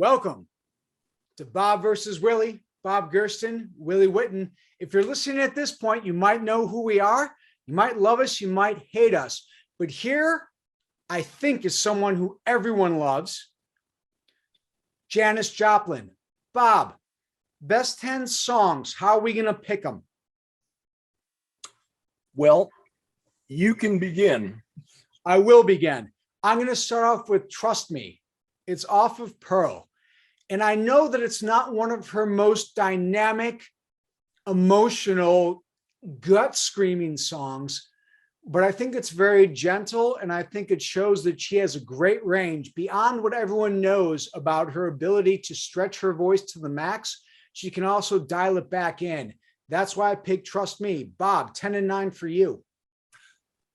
Welcome to Bob versus Willie. Bob Gersten, Willie Witten. If you're listening at this point, you might know who we are. You might love us, you might hate us. But here, I think, is someone who everyone loves. Janis Joplin. Bob, best 10 songs. How are we going to pick them? Well, you can begin. I will begin. I'm going to start off with Trust Me. It's off of Pearl. And I know that it's not one of her most dynamic, emotional, gut-screaming songs, but I think it's very gentle, and I think it shows that she has a great range beyond what everyone knows about her ability to stretch her voice to the max. She can also dial it back in. That's why I picked Trust Me. Bob, 10 and 9 for you.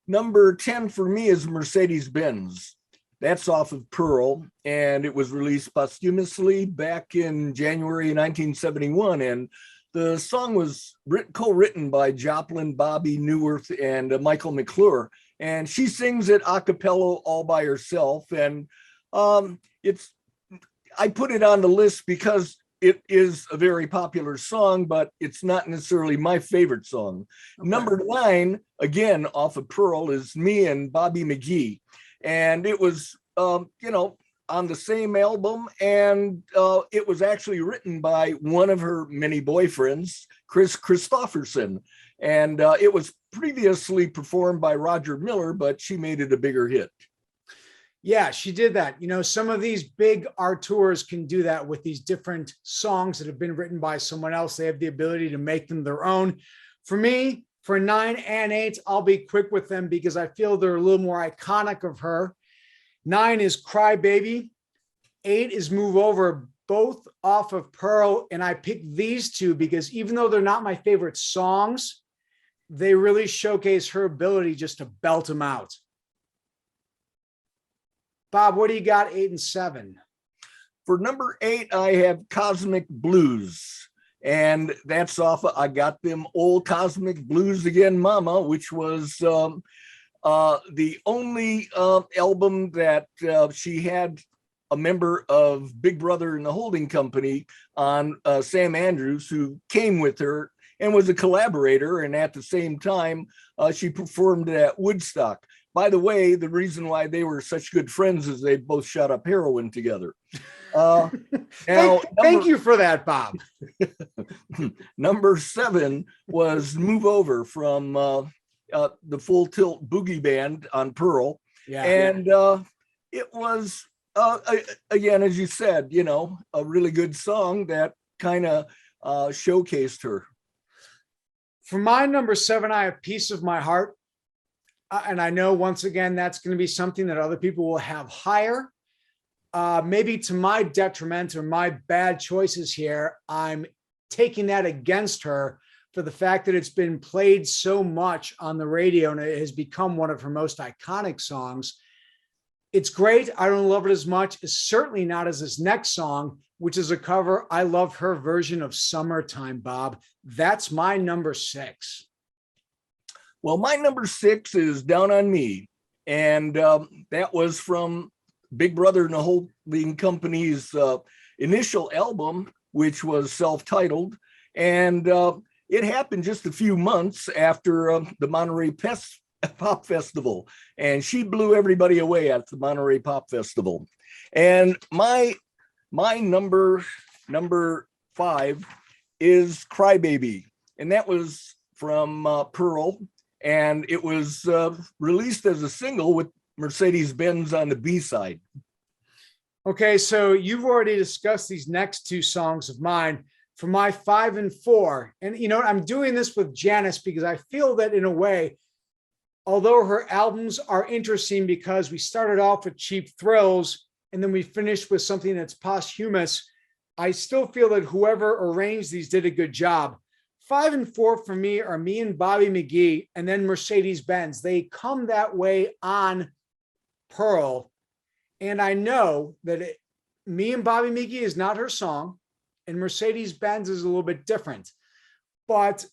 Number 10 for me is Mercedes-Benz. That's off of Pearl, and it was released posthumously back in January 1971. And the song was co-written by Joplin, Bobby Newirth, and Michael McClure. And she sings it a cappella all by herself. And I put it on the list because it is a very popular song, but it's not necessarily my favorite song. Okay. Number 9, again, off of Pearl, is Me and Bobby McGee. And it was, on the same album. And it was actually written by one of her many boyfriends, Chris Christopherson. And it was previously performed by Roger Miller, but she made it a bigger hit. Yeah, she did that. Some of these big artists can do that with these different songs that have been written by someone else. They have the ability to make them their own. For me, for 9 and 8, I'll be quick with them because I feel they're a little more iconic of her. 9 is Cry Baby. 8 is Move Over, both off of Pearl. And I picked these two because even though they're not my favorite songs, they really showcase her ability just to belt them out. Bob, what do you got 8 and 7? For number 8, I have Cosmic Blues. And that's off of I Got Them Old Cosmic Blues Again, Mama, which was the only album that she had a member of Big Brother and the Holding Company on, Sam Andrews, who came with her and was a collaborator. And at the same time, she performed at Woodstock. By the way, the reason why they were such good friends is they both shot up heroin together. Thank you for that, Bob. Number 7 was Move Over from the Full Tilt Boogie Band on Pearl. Yeah. And it was, again, as you said, a really good song that kind of showcased her. For my number 7, I have Piece of My Heart. And I know, once again, that's going to be something that other people will have higher. Maybe to my detriment or my bad choices here, I'm taking that against her for the fact that it's been played so much on the radio and it has become one of her most iconic songs. It's great. I don't love it as much. It's certainly not as this next song, which is a cover. I love her version of Summertime, Bob. That's my number 6. Well, my number 6 is Down on Me. And that was from Big Brother and the Holding Company's initial album, which was self-titled. And it happened just a few months after the Monterey Pop Festival. And she blew everybody away at the Monterey Pop Festival. And my number 5 is Cry Baby. And that was from Pearl. And it was released as a single with Mercedes-Benz on the B-side. Okay, so you've already discussed these next 2 songs of mine. For my 5 and 4, and I'm doing this with Janis because I feel that in a way, although her albums are interesting because we started off with Cheap Thrills and then we finished with something that's posthumous, I still feel that whoever arranged these did a good job. 5 and 4 for me are Me and Bobby McGee and then Mercedes-Benz. They come that way on Pearl. And I know that Me and Bobby McGee is not her song and Mercedes-Benz is a little bit different. But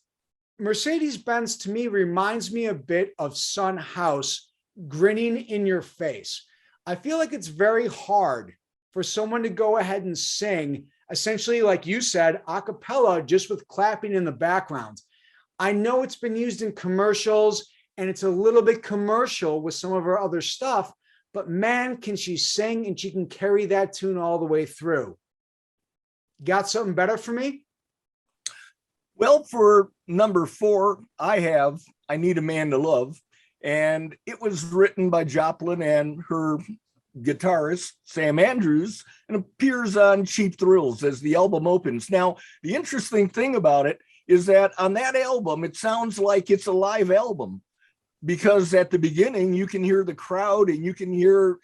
Mercedes-Benz to me reminds me a bit of Son House, Grinning in Your Face. I feel like it's very hard for someone to go ahead and sing, essentially, like you said, a cappella, just with clapping in the background. I know it's been used in commercials and it's a little bit commercial with some of her other stuff, but man, can she sing and she can carry that tune all the way through. Got something better for me? Well, for number 4, I Need a Man to Love. And it was written by Joplin and her guitarist, Sam Andrews, and appears on Cheap Thrills as the album opens. Now, the interesting thing about it is that on that album, it sounds like it's a live album, because at the beginning, you can hear the crowd and you can hear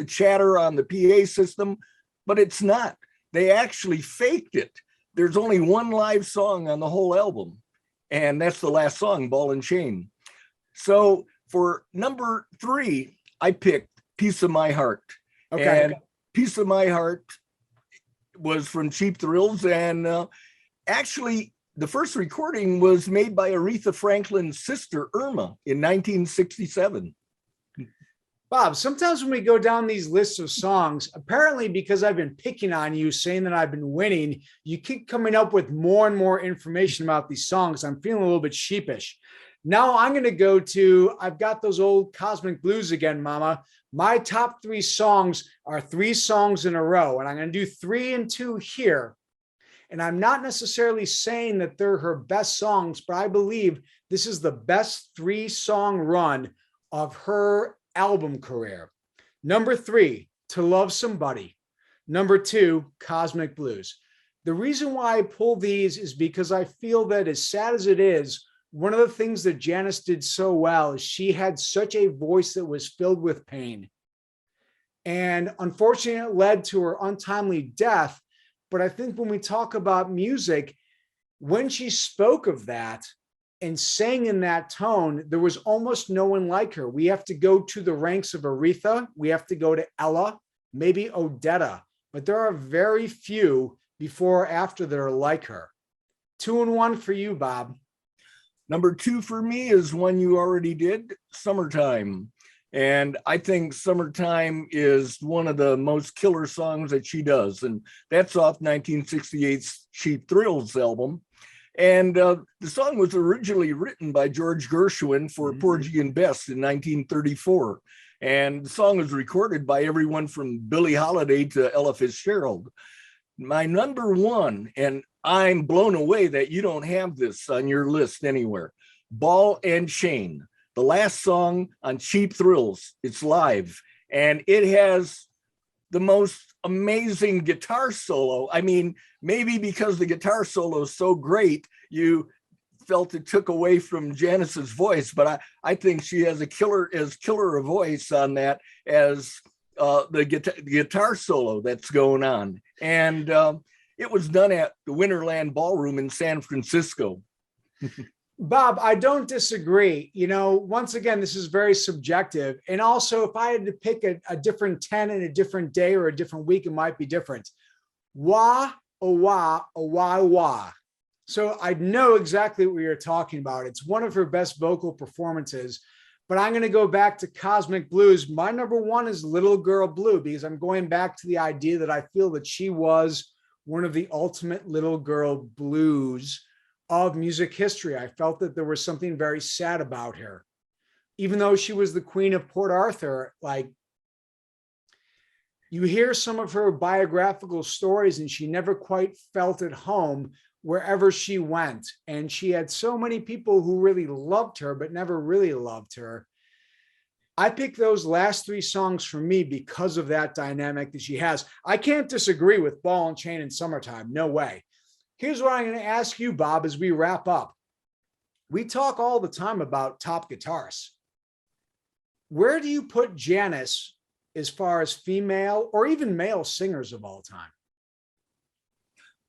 chatter on the PA system, but it's not. They actually faked it. There's only one live song on the whole album, and that's the last song, Ball and Chain. So for number 3, I picked Piece of My Heart. Okay. And Piece of My Heart was from Cheap Thrills. And actually, the first recording was made by Aretha Franklin's sister, Irma, in 1967. Bob, sometimes when we go down these lists of songs, apparently because I've been picking on you, saying that I've been winning, you keep coming up with more and more information about these songs. I'm feeling a little bit sheepish. Now I'm going to go to, I've got those old Cosmic Blues again, Mama. My top 3 songs are 3 songs in a row, and I'm going to do 3 and 2 here. And I'm not necessarily saying that they're her best songs, but I believe this is the best 3-song run of her album career. Number 3, To Love Somebody. Number 2, Cosmic Blues. The reason why I pull these is because I feel that, as sad as it is, one of the things that Janis did so well is she had such a voice that was filled with pain. And unfortunately, it led to her untimely death. But I think when we talk about music, when she spoke of that and sang in that tone, there was almost no one like her. We have to go to the ranks of Aretha. We have to go to Ella, maybe Odetta, but there are very few before or after that are like her. 2 and 1 for you, Bob. Number 2 for me is one you already did, Summertime. And I think Summertime is one of the most killer songs that she does. And that's off 1968's Cheap Thrills album. And the song was originally written by George Gershwin for Porgy and Bess in 1934. And the song was recorded by everyone from Billie Holiday to Ella Fitzgerald. My number 1, and I'm blown away that you don't have this on your list anywhere, Ball and Chain, the last song on Cheap Thrills. It's live, and it has the most amazing guitar solo. I mean, maybe because the guitar solo is so great, you felt it took away from Janis's voice, but I think she has killer a voice on that as the guitar solo that's going on. And it was done at the Winterland Ballroom in San Francisco. Bob, I don't disagree. You know, once again, this is very subjective. And also, if I had to pick a different 10 in a different day or a different week, it might be different. Wah, oh, wah, oh, wah, wah. So I know exactly what you're talking about. It's one of her best vocal performances. But I'm going to go back to Cosmic Blues. My number 1 is Little Girl Blue, because I'm going back to the idea that I feel that she was one of the ultimate little girl blues of music history. I felt that there was something very sad about her. Even though she was the queen of Port Arthur, like, you hear some of her biographical stories and she never quite felt at home wherever she went. And she had so many people who really loved her, but never really loved her. I picked those last 3 songs for me because of that dynamic that she has. I can't disagree with Ball and Chain and Summertime. No way. Here's what I'm going to ask you, Bob, as we wrap up. We talk all the time about top guitarists. Where do you put Janis as far as female or even male singers of all time?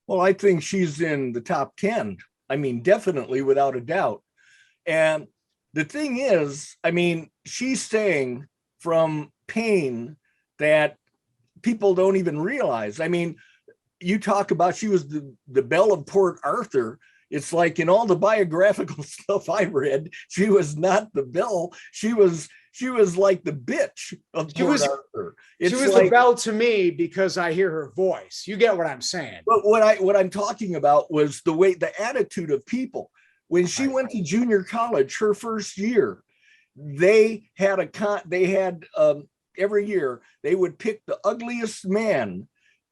Well, I think she's in the top 10. I mean, definitely, without a doubt. And the thing is, I mean, she sang from pain that people don't even realize. I mean, you talk about she was the belle of Port Arthur. It's like in all the biographical stuff I read, she was not the belle. She was like the bitch of Port Arthur. She was like the belle to me because I hear her voice. You get what I'm saying. But what I'm talking about was the attitude of people. When she went to junior college, her first year, they had every year they would pick the ugliest man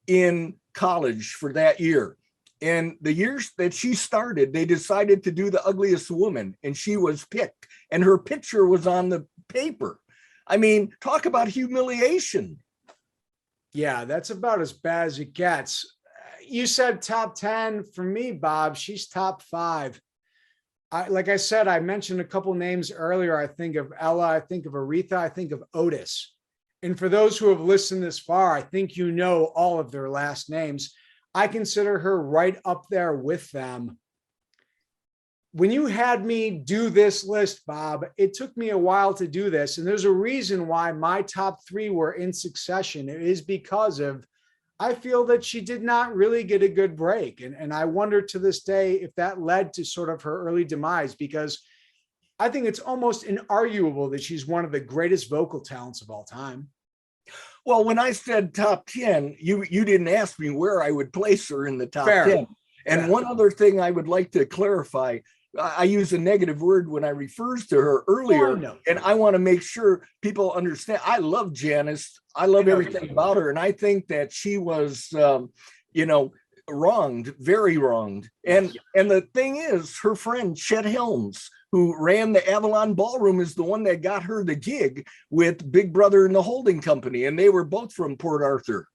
in college for that year. And the years that she started, they decided to do the ugliest woman, and she was picked, and her picture was on the paper. I mean, talk about humiliation. Yeah, that's about as bad as it gets. You said top 10 for me, Bob. She's top 5. Like I said, I mentioned a couple names earlier. I think of Ella, I think of Aretha, I think of Otis. And for those who have listened this far, I think you know all of their last names. I consider her right up there with them. When you had me do this list, Bob, it took me a while to do this. And there's a reason why my top 3 were in succession. It is because of, I feel that she did not really get a good break. And I wonder to this day if that led to sort of her early demise, because I think it's almost inarguable that she's one of the greatest vocal talents of all time. Well, when I said top 10, you didn't ask me where I would place her in the top 10. And one other thing I would like to clarify, I use a negative word when I refers to her earlier, and I want to make sure people understand. I love Janis. I love everything about her. And I think that she was, wronged, very wronged. And the thing is, her friend Chet Helms, who ran the Avalon Ballroom, is the one that got her the gig with Big Brother and the Holding Company. And they were both from Port Arthur.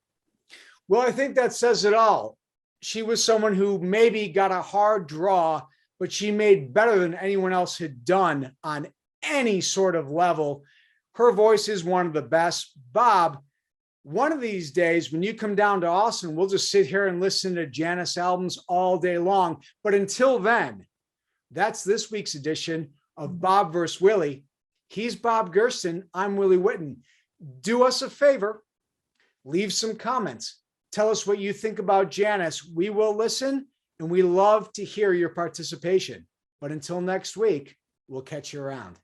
Well, I think that says it all. She was someone who maybe got a hard draw, but she made better than anyone else had done on any sort of level. Her voice is one of the best. Bob, one of these days, when you come down to Austin, we'll just sit here and listen to Janis albums all day long. But until then, that's this week's edition of Bob vs. Willie. He's Bob Gersten. I'm Willie Witten. Do us a favor. Leave some comments. Tell us what you think about Janis. We will listen, and we love to hear your participation. But until next week, we'll catch you around.